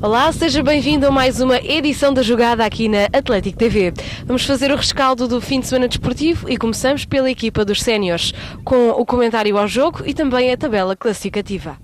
Olá, seja bem-vindo a mais uma edição da Jogada aqui na Atlético TV. Vamos fazer o rescaldo do fim de semana desportivo e começamos pela equipa dos séniores, com o comentário ao jogo e também a tabela classificativa.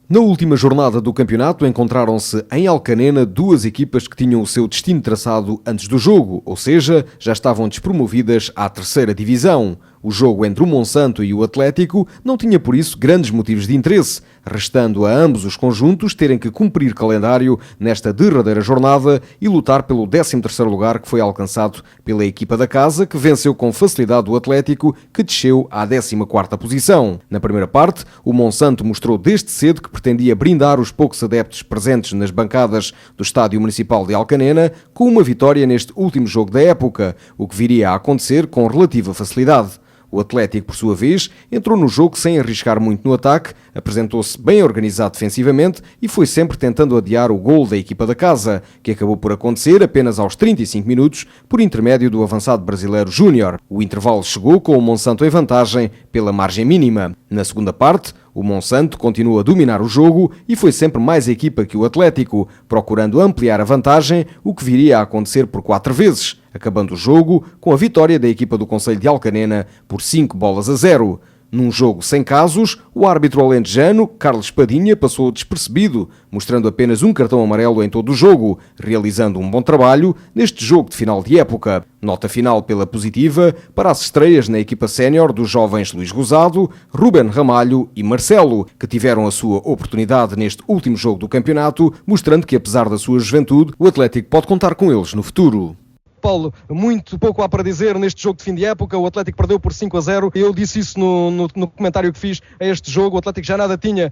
Na última jornada do campeonato encontraram-se em Alcanena duas equipas que tinham o seu destino traçado antes do jogo, ou seja, já estavam despromovidas à terceira divisão. O jogo entre o Monsanto e o Atlético não tinha por isso grandes motivos de interesse, restando a ambos os conjuntos terem que cumprir calendário nesta derradeira jornada e lutar pelo 13º lugar que foi alcançado pela equipa da casa, que venceu com facilidade o Atlético, que desceu à 14ª posição. Na primeira parte, o Monsanto mostrou desde cedo que pretendia brindar os poucos adeptos presentes nas bancadas do Estádio Municipal de Alcanena com uma vitória neste último jogo da época, o que viria a acontecer com relativa facilidade. O Atlético, por sua vez, entrou no jogo sem arriscar muito no ataque, apresentou-se bem organizado defensivamente e foi sempre tentando adiar o gol da equipa da casa, que acabou por acontecer apenas aos 35 minutos por intermédio do avançado brasileiro Júnior. O intervalo chegou com o Monsanto em vantagem pela margem mínima. Na segunda parte, o Monsanto continuou a dominar o jogo e foi sempre mais a equipa que o Atlético, procurando ampliar a vantagem, o que viria a acontecer por 4 vezes, acabando o jogo com a vitória da equipa do concelho de Alcanena por 5-0. Num jogo sem casos, o árbitro alentejano, Carlos Padinha, passou despercebido, mostrando apenas um cartão amarelo em todo o jogo, realizando um bom trabalho neste jogo de final de época. Nota final pela positiva para as estreias na equipa sénior dos jovens Luís Rosado, Ruben Ramalho e Marcelo, que tiveram a sua oportunidade neste último jogo do campeonato, mostrando que apesar da sua juventude, o Atlético pode contar com eles no futuro. Paulo, muito pouco há para dizer neste jogo de fim de época. O Atlético perdeu por 5-0. Eu disse isso no comentário que fiz a este jogo. O Atlético já nada tinha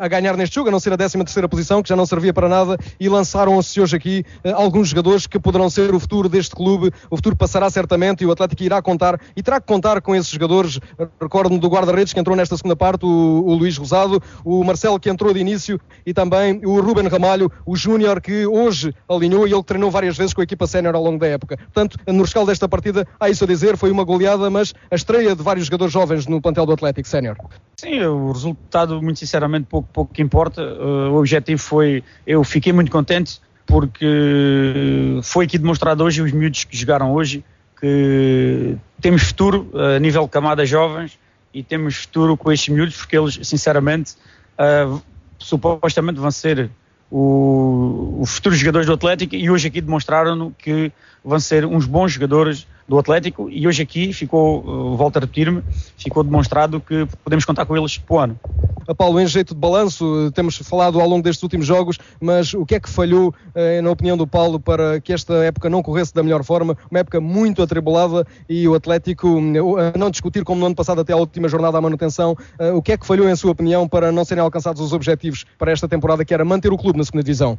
a ganhar neste jogo, a não ser a 13ª posição, que já não servia para nada, e lançaram-se hoje aqui alguns jogadores que poderão ser o futuro deste clube. O futuro passará certamente e o Atlético irá contar e terá que contar com esses jogadores. Recordo-me do guarda-redes que entrou nesta segunda parte, o Luís Rosado, o Marcelo que entrou de início e também o Ruben Ramalho, o Júnior que hoje alinhou e ele treinou várias vezes com a equipa sénior ao longo da época. Portanto, no rescaldo desta partida, há isso a dizer, foi uma goleada, mas a estreia de vários jogadores jovens no plantel do Atlético Sénior. Sim, o resultado, muito sinceramente, pouco que importa. O objetivo foi, eu fiquei muito contente, porque foi aqui demonstrado hoje, os miúdos que jogaram hoje, que temos futuro a nível de camadas jovens e temos futuro com estes miúdos, porque eles, sinceramente, supostamente vão ser os futuros jogadores do Atlético, e hoje aqui demonstraram que vão ser uns bons jogadores do Atlético, e hoje aqui ficou, volto a repetir-me, ficou demonstrado que podemos contar com eles para o ano. Paulo, em jeito de balanço, temos falado ao longo destes últimos jogos, mas o que é que falhou, na opinião do Paulo, para que esta época não corresse da melhor forma? Uma época muito atribulada e o Atlético, a não discutir como no ano passado até a última jornada à manutenção, o que é que falhou, em sua opinião, para não serem alcançados os objetivos para esta temporada, que era manter o clube na segunda divisão?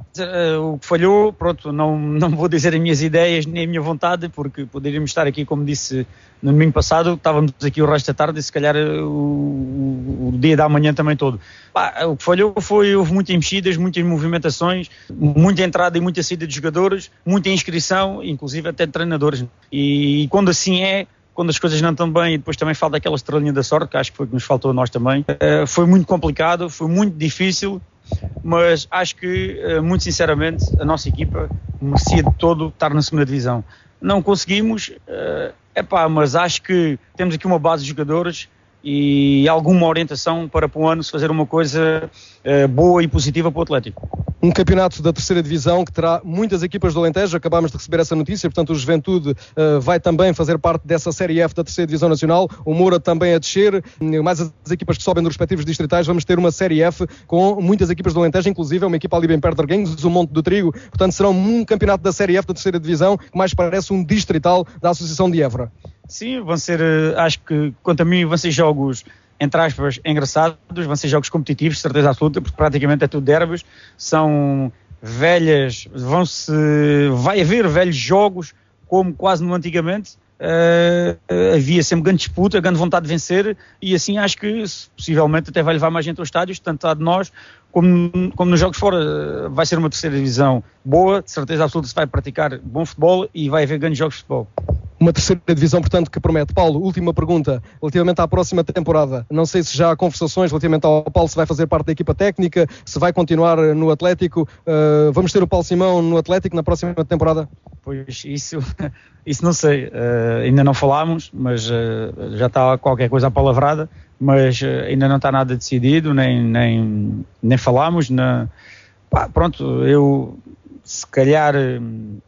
O que falhou, pronto, não vou dizer as minhas ideias nem a minha vontade, porque poderíamos estar aqui, como disse no domingo passado, estávamos aqui o resto da tarde e se calhar o dia da manhã também todo. O que falhou foi, houve muitas mexidas, muitas movimentações, muita entrada e muita saída de jogadores, muita inscrição, inclusive até de treinadores. E quando assim é, quando as coisas não estão bem e depois também falta aquela estrelinha da sorte, que acho que foi o que nos faltou a nós também, foi muito complicado, foi muito difícil, mas acho que, muito sinceramente, a nossa equipa merecia de todo estar na segunda divisão. Não conseguimos, mas acho que temos aqui uma base de jogadores e alguma orientação para o ano se fazer uma coisa boa e positiva para o Atlético. Um campeonato da terceira divisão que terá muitas equipas do Alentejo, acabámos de receber essa notícia, portanto o Juventude vai também fazer parte dessa Série F da terceira divisão nacional, o Moura também a descer, mais as equipas que sobem dos respectivos distritais. Vamos ter uma Série F com muitas equipas do Alentejo, inclusive uma equipa ali bem perto de Arguenhos, o Monte do Trigo, portanto será um campeonato da Série F da terceira divisão, que mais parece um distrital da Associação de Évora. Sim, vão ser, acho que, quanto a mim, vão ser jogos, entre aspas, engraçados, vão ser jogos competitivos, de certeza absoluta, porque praticamente é tudo derbys, são velhas, vai haver velhos jogos, como quase no antigamente, havia sempre grande disputa, grande vontade de vencer, e assim acho que, possivelmente, até vai levar mais gente aos estádios, tanto a de nós, como nos jogos fora. Vai ser uma terceira divisão boa, de certeza absoluta se vai praticar bom futebol e vai haver grandes jogos de futebol. Uma terceira divisão, portanto, que promete. Paulo, última pergunta, relativamente à próxima temporada. Não sei se já há conversações relativamente ao Paulo, se vai fazer parte da equipa técnica, se vai continuar no Atlético. Vamos ter o Paulo Simão no Atlético na próxima temporada? Pois, isso não sei. Ainda não falámos, mas já está qualquer coisa apalavrada, mas ainda não está nada decidido, nem falámos. Pronto, eu... Se calhar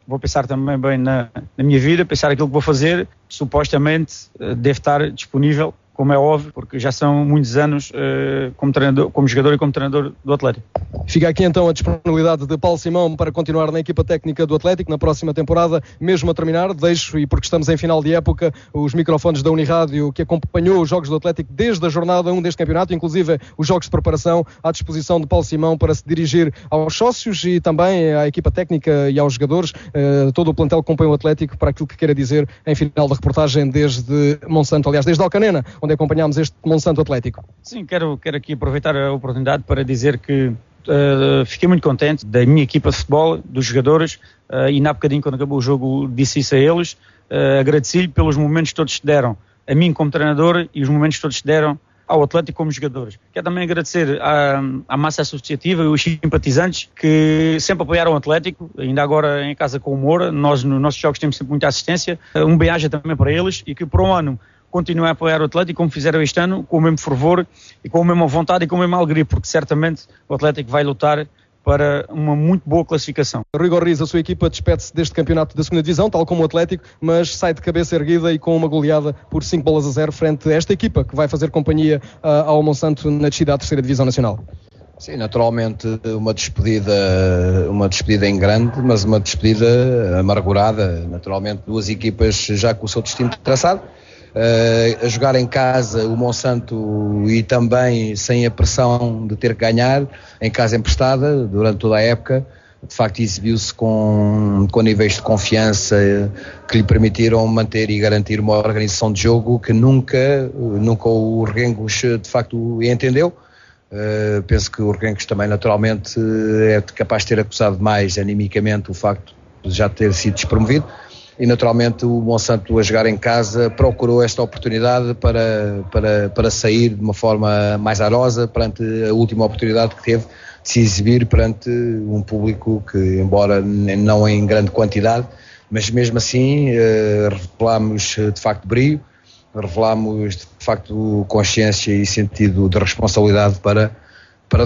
vou pensar também bem na minha vida, pensar aquilo que vou fazer, supostamente deve estar disponível, como é óbvio, porque já são muitos anos como treinador, como jogador e como treinador do Atlético. Fica aqui então a disponibilidade de Paulo Simão para continuar na equipa técnica do Atlético na próxima temporada, mesmo a terminar. Deixo, e porque estamos em final de época, os microfones da Unirádio, que acompanhou os jogos do Atlético desde a jornada 1 deste campeonato, inclusive os jogos de preparação, à disposição de Paulo Simão para se dirigir aos sócios e também à equipa técnica e aos jogadores, todo o plantel que acompanha o Atlético, para aquilo que queira dizer em final da reportagem desde Monsanto, aliás, desde Alcanena, onde acompanhámos este Monsanto Atlético. Sim, quero aqui aproveitar a oportunidade para dizer que fiquei muito contente da minha equipa de futebol, dos jogadores, e há bocadinho, quando acabou o jogo, disse isso a eles. Agradeci-lhe pelos momentos todos que deram a mim como treinador e os momentos todos que deram ao Atlético como jogadores. Quero também agradecer à massa associativa e os simpatizantes que sempre apoiaram o Atlético, ainda agora em casa com o Moura. Nós, nos nossos jogos, temos sempre muita assistência. Um bem-aja também para eles, e que por um ano continuem a apoiar o Atlético como fizeram este ano, com o mesmo fervor e com a mesma vontade e com a mesma alegria, porque certamente o Atlético vai lutar para uma muito boa classificação. Rui Gorriz, a sua equipa despede-se deste campeonato da 2ª Divisão, tal como o Atlético, mas sai de cabeça erguida e com uma goleada por 5-0 frente a esta equipa que vai fazer companhia ao Monsanto na descida à 3ª Divisão Nacional. Sim, naturalmente uma despedida em grande, mas uma despedida amargurada. Naturalmente, duas equipas já com o seu destino traçado. A jogar em casa o Monsanto, e também sem a pressão de ter que ganhar, em casa emprestada durante toda a época, de facto exibiu-se com níveis de confiança que lhe permitiram manter e garantir uma organização de jogo que nunca o Reguengos de facto entendeu. Penso que o Reguengos também naturalmente é capaz de ter acusado mais animicamente o facto de já ter sido despromovido. E naturalmente o Monsanto, a jogar em casa, procurou esta oportunidade para sair de uma forma mais airosa perante a última oportunidade que teve de se exibir perante um público que, embora não em grande quantidade, mas mesmo assim revelámos de facto brio, revelámos de facto consciência e sentido de responsabilidade para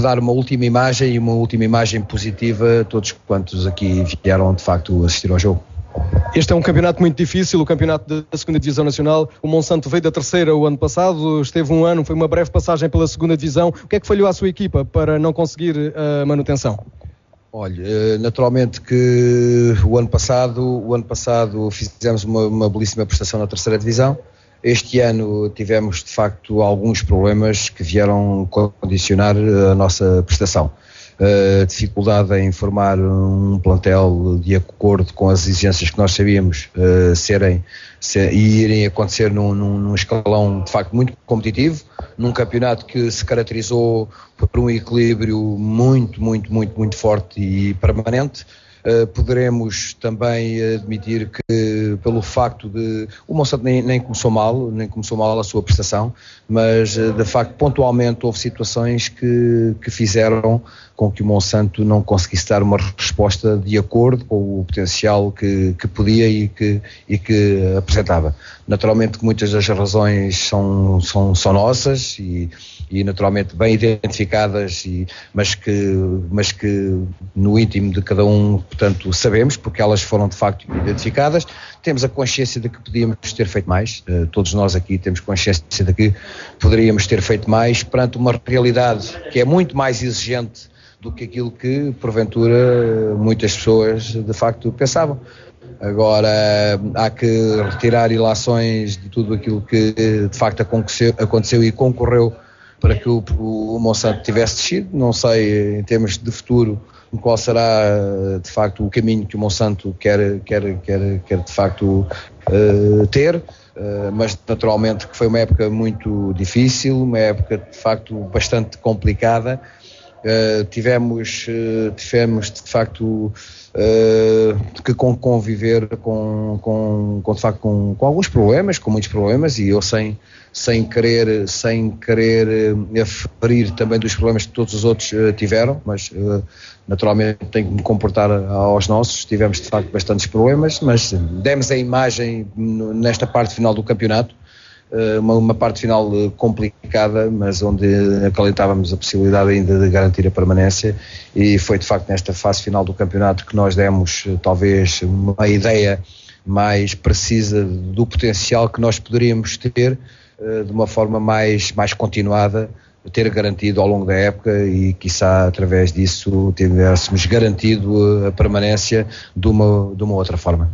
dar uma última imagem, e uma última imagem positiva a todos quantos aqui vieram de facto assistir ao jogo. Este é um campeonato muito difícil, o campeonato da 2ª Divisão Nacional. O Monsanto veio da 3ª o ano passado, esteve um ano, foi uma breve passagem pela 2ª Divisão. O que é que falhou à sua equipa para não conseguir a manutenção? Olha, naturalmente que o ano passado fizemos uma belíssima prestação na 3ª Divisão. Este ano tivemos de facto alguns problemas que vieram condicionar a nossa prestação. Dificuldade em formar um plantel de acordo com as exigências que nós sabíamos irem acontecer num escalão de facto muito competitivo, num campeonato que se caracterizou por um equilíbrio muito forte e permanente. Poderemos também admitir que, pelo facto de o Monsanto nem começou mal a sua prestação, mas de facto pontualmente houve situações que fizeram com que o Monsanto não conseguisse dar uma resposta de acordo com o potencial que podia e que apresentava. Naturalmente que muitas das razões são nossas e naturalmente bem identificadas, mas que no íntimo de cada um, portanto, sabemos, porque elas foram de facto identificadas. Temos a consciência de que podíamos ter feito mais, todos nós aqui temos consciência de que poderíamos ter feito mais perante uma realidade que é muito mais exigente do que aquilo que, porventura, muitas pessoas de facto pensavam. Agora, há que retirar ilações de tudo aquilo que de facto aconteceu e concorreu para que o Monsanto tivesse descido. Não sei, em termos de futuro, qual será de facto o caminho que o Monsanto quer de facto ter, mas naturalmente que foi uma época muito difícil, uma época de facto bastante complicada, Tivemos de facto que conviver com alguns problemas, com muitos problemas, e eu sem querer aferir também dos problemas que todos os outros tiveram, mas naturalmente tenho que me comportar aos nossos. Tivemos de facto bastantes problemas, mas demos a imagem nesta parte final do campeonato, uma parte final complicada, mas onde acalentávamos a possibilidade ainda de garantir a permanência, e foi de facto nesta fase final do campeonato que nós demos talvez uma ideia mais precisa do potencial que nós poderíamos ter de uma forma mais continuada, ter garantido ao longo da época, e quiçá através disso tivéssemos garantido a permanência de uma outra forma.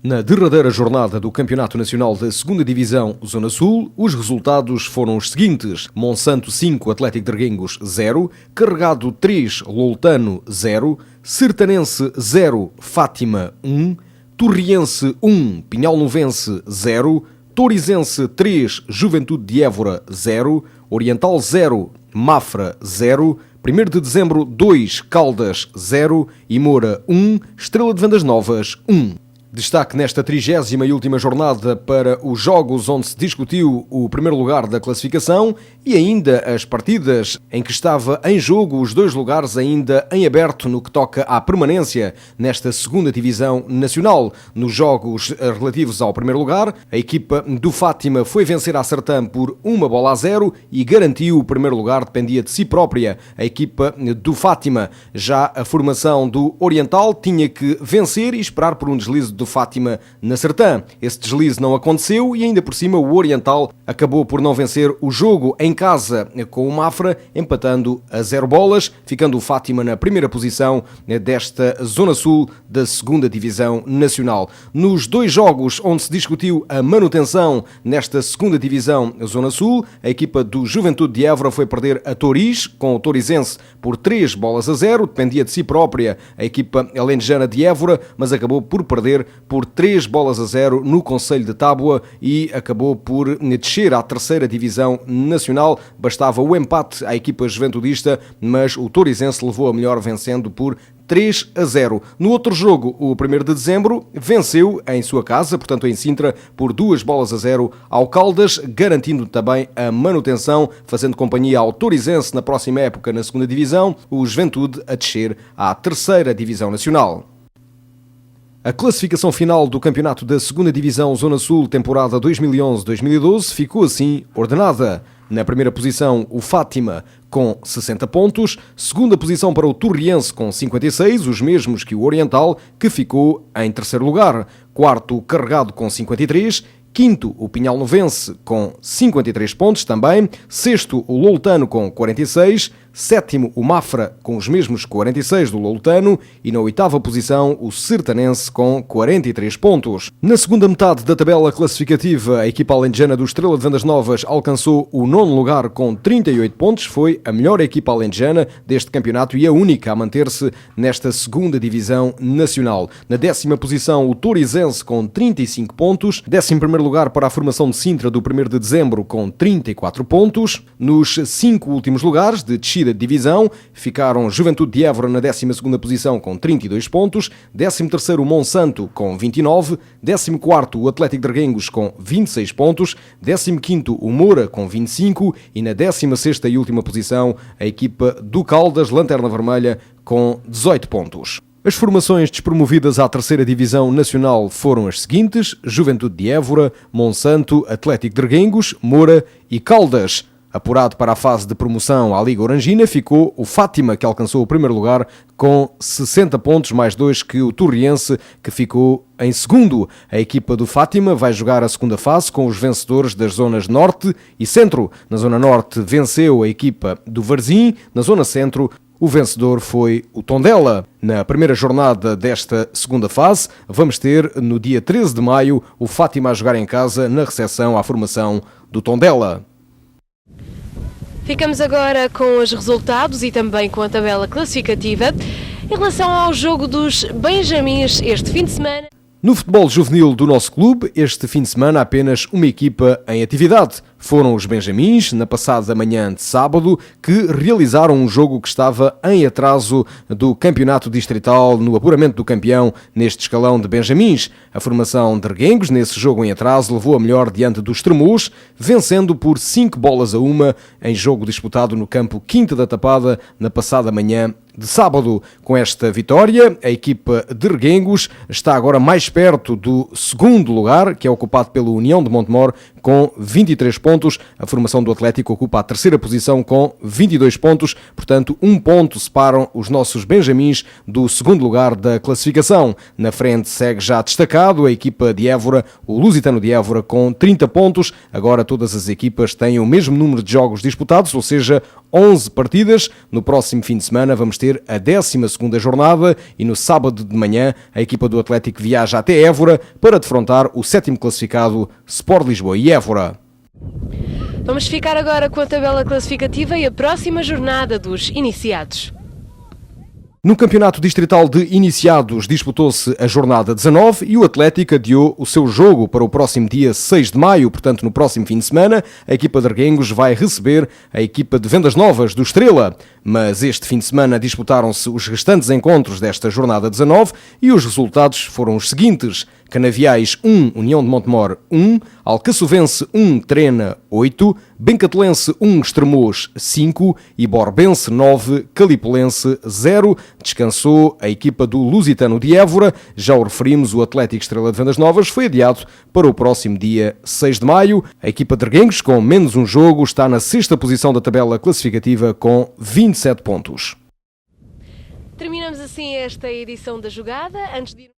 Na derradeira jornada do Campeonato Nacional da 2ª Divisão Zona Sul, os resultados foram os seguintes: Monsanto 5, Atlético de Reguengos 0, Carregado 3, Loutano 0, Sertanense 0, Fátima 1, Torriense 1, Pinhal-Novense 0, Torizense 3, Juventude de Évora 0, Oriental 0, Mafra 0, 1º de Dezembro 2, Caldas 0 e Moura 1, Estrela de Vendas Novas 1. Destaque nesta 30ª e última jornada para os jogos onde se discutiu o primeiro lugar da classificação e ainda as partidas em que estava em jogo os 2 lugares ainda em aberto no que toca à permanência nesta 2ª Divisão Nacional. Nos jogos relativos ao primeiro lugar, a equipa do Fátima foi vencer a Sertã por 1-0 e garantiu o primeiro lugar, dependia de si própria a equipa do Fátima. Já a formação do Oriental tinha que vencer e esperar por um deslize do Fátima na Sertã. Esse deslize não aconteceu e ainda por cima o Oriental acabou por não vencer o jogo em casa com o Mafra, empatando a 0 bolas, ficando o Fátima na primeira posição desta Zona Sul da 2ª Divisão Nacional. Nos 2 jogos onde se discutiu a manutenção nesta 2ª Divisão Zona Sul, a equipa do Juventude de Évora foi perder a Toriz com o Torizense por 3-0, dependia de si própria a equipa alentejana de Évora, mas acabou por perder por 3-0 no Concelho de Tábua e acabou por descer à 3ª Divisão Nacional. Bastava o empate à equipa juventudista, mas o Torizense levou a melhor vencendo por 3-0. No outro jogo, o 1º de Dezembro venceu em sua casa, portanto em Sintra, por 2-0 ao Caldas, garantindo também a manutenção, fazendo companhia ao Torizense na próxima época na 2ª Divisão, o Juventude a descer à 3ª Divisão Nacional. A classificação final do campeonato da 2ª Divisão Zona Sul, temporada 2011-2012, ficou assim ordenada. Na primeira posição, o Fátima com 60 pontos. Segunda posição para o Torriense com 56, os mesmos que o Oriental, que ficou em terceiro lugar. Quarto, o Carregado com 53. Quinto, o Pinhal-Novense com 53 pontos também. Sexto, o Loutano com 46. Sétimo, o Mafra com os mesmos 46 do Loutano. E na oitava posição, o Sertanense com 43 pontos. Na segunda metade da tabela classificativa, a equipa alentejana do Estrela de Vendas Novas alcançou o nono lugar com 38 pontos. Foi a melhor equipa alentejana deste campeonato e a única a manter-se nesta segunda divisão nacional. Na décima posição, o Torizense com 35 pontos. 11º lugar para a formação de Sintra do 1º de Dezembro com 34 pontos. Nos 5 últimos lugares de descida de divisão ficaram Juventude de Évora na 12ª posição com 32 pontos, 13º o Monsanto com 29, 14º o Atlético de Reguengos com 26 pontos, 15º o Moura com 25 e na 16ª e última posição a equipa do Caldas, Lanterna Vermelha, com 18 pontos. As formações despromovidas à terceira divisão nacional foram as seguintes: Juventude de Évora, Monsanto, Atlético de Reguengos, Moura e Caldas. Apurado para a fase de promoção à Liga Orangina ficou o Fátima, que alcançou o primeiro lugar com 60 pontos, mais 2 que o Torriense, que ficou em segundo. A equipa do Fátima vai jogar a segunda fase com os vencedores das zonas Norte e Centro. Na zona Norte venceu a equipa do Varzim, na zona Centro o vencedor foi o Tondela. Na primeira jornada desta segunda fase, vamos ter no dia 13 de maio o Fátima a jogar em casa na recepção à formação do Tondela. Ficamos agora com os resultados e também com a tabela classificativa. Em relação ao jogo dos Benjamins este fim de semana... No futebol juvenil do nosso clube, este fim de semana apenas uma equipa em atividade. Foram os Benjamins, na passada manhã de sábado, que realizaram um jogo que estava em atraso do campeonato distrital no apuramento do campeão neste escalão de Benjamins. A formação de Reguengos, nesse jogo em atraso, levou a melhor diante dos Tremus, vencendo por 5-1 em jogo disputado no campo Quinta da Tapada na passada manhã de sábado. Com esta vitória, a equipa de Reguengos está agora mais perto do segundo lugar, que é ocupado pela União de Montemor, com 23 pontos. A formação do Atlético ocupa a terceira posição com 22 pontos. Portanto, 1 ponto separam os nossos Benjamins do segundo lugar da classificação. Na frente segue já destacado a equipa de Évora, o Lusitano de Évora, com 30 pontos. Agora todas as equipas têm o mesmo número de jogos disputados, ou seja, 11 partidas. No próximo fim de semana vamos ter a 12ª jornada e no sábado de manhã a equipa do Atlético viaja até Évora para defrontar o 7º classificado Sport Lisboa e Évora. Vamos ficar agora com a tabela classificativa e a próxima jornada dos iniciados. No campeonato distrital de iniciados disputou-se a jornada 19 e o Atlético adiou o seu jogo para o próximo dia 6 de maio, portanto no próximo fim de semana a equipa de Reguengos vai receber a equipa de Vendas Novas do Estrela. Mas este fim de semana disputaram-se os restantes encontros desta jornada 19 e os resultados foram os seguintes: Canaviais 1, União de Montemor 1, Alcaçovense 1, Trena 8, Bencatelense 1, Estremoz 5 e Borbense 9, Calipolense 0. Descansou a equipa do Lusitano de Évora. Já o referimos, o Atlético Estrela de Vendas Novas foi adiado para o próximo dia 6 de maio. A equipa de Reguengos, com menos um jogo, está na 6ª posição da tabela classificativa com 27 pontos. Terminamos assim esta edição da jogada. Antes de ir...